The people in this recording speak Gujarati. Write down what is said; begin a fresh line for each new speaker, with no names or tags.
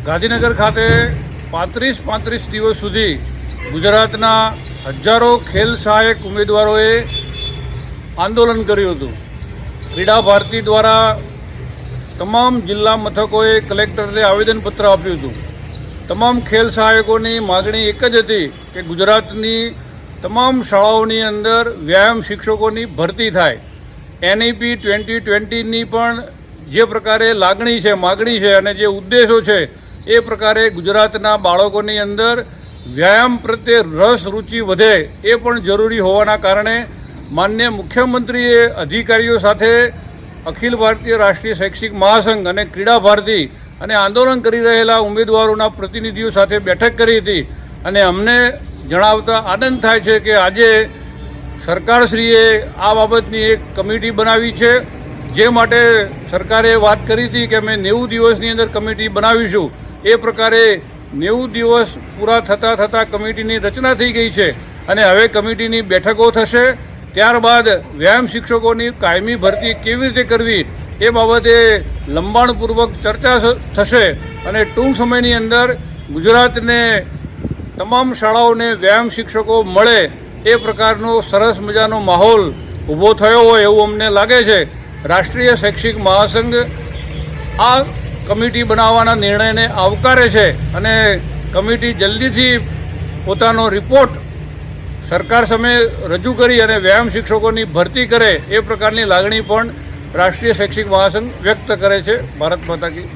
ગાંધીનગર ખાતે 35 દિવસ સુધી ગુજરાતના હજારો ખેલ સહાયક ઉમેદવારોએ આંદોલન કર્યું હતું। ક્રીડા ભારતી દ્વારા તમામ જિલ્લા મથકોએ કલેક્ટરને આવેદનપત્ર આપ્યું હતું। તમામ ખેલ સહાયકોની માગણી એક જ હતી કે ગુજરાતની તમામ શાળાઓની અંદર વ્યાયામ શિક્ષકોની ભરતી થાય। NEP 2020ની પણ જે પ્રકારે લાગણી છે, માગણી છે અને જે ઉદ્દેશો છે એ પ્રકારે ગુજરાતના બાળકોની અંદર વ્યાયામ પ્રત્યે રસ રુચિ વધે એ પણ જરૂરી હોવાના કારણે માનનીય મુખ્યમંત્રીએ અધિકારીઓ સાથે અખિલ ભારતીય રાષ્ટ્રીય શૈક્ષિક મહાસંઘ અને ક્રીડા ભારતી અને આંદોલન કરી રહેલા ઉમેદવારોના પ્રતિનિધિઓ સાથે બેઠક કરી હતી અને અમને જણાવતા આનંદ થાય છે કે આજે સરકારશ્રીએ આ બાબતની એક કમિટી બનાવી છે, જે માટે સરકારે વાત કરી હતી કે અમે 90 દિવસની અંદર કમિટી બનાવીશું। એ પ્રકારે 90 દિવસ પૂરા થતાં કમિટીની રચના થઈ ગઈ છે અને હવે કમિટીની બેઠકો થશે। ત્યારબાદ વ્યાયામ શિક્ષકોની કાયમી ભરતી કેવી રીતે કરવી એ બાબતે લંબાણપૂર્વક ચર્ચા થશે અને ટૂંક સમયની અંદર ગુજરાતને તમામ શાળાઓને વ્યાયામ શિક્ષકો મળે એ પ્રકારનો સરસ મજાનો માહોલ ઊભો થયો હોય એવું અમને લાગે છે। રાષ્ટ્રીય શૈક્ષિક મહાસંઘ આ કમિટી બનાવવાના નિર્ણયને આવકારે છે અને કમિટી જલ્દીથી પોતાનો રિપોર્ટ સરકાર સામે રજૂ કરી અને વ્યાયામ શિક્ષકોની ભરતી કરે એ પ્રકારની લાગણી પણ રાષ્ટ્રીય શૈક્ષિક મહાસંઘ વ્યક્ત કરે છે। ભારત માતા કી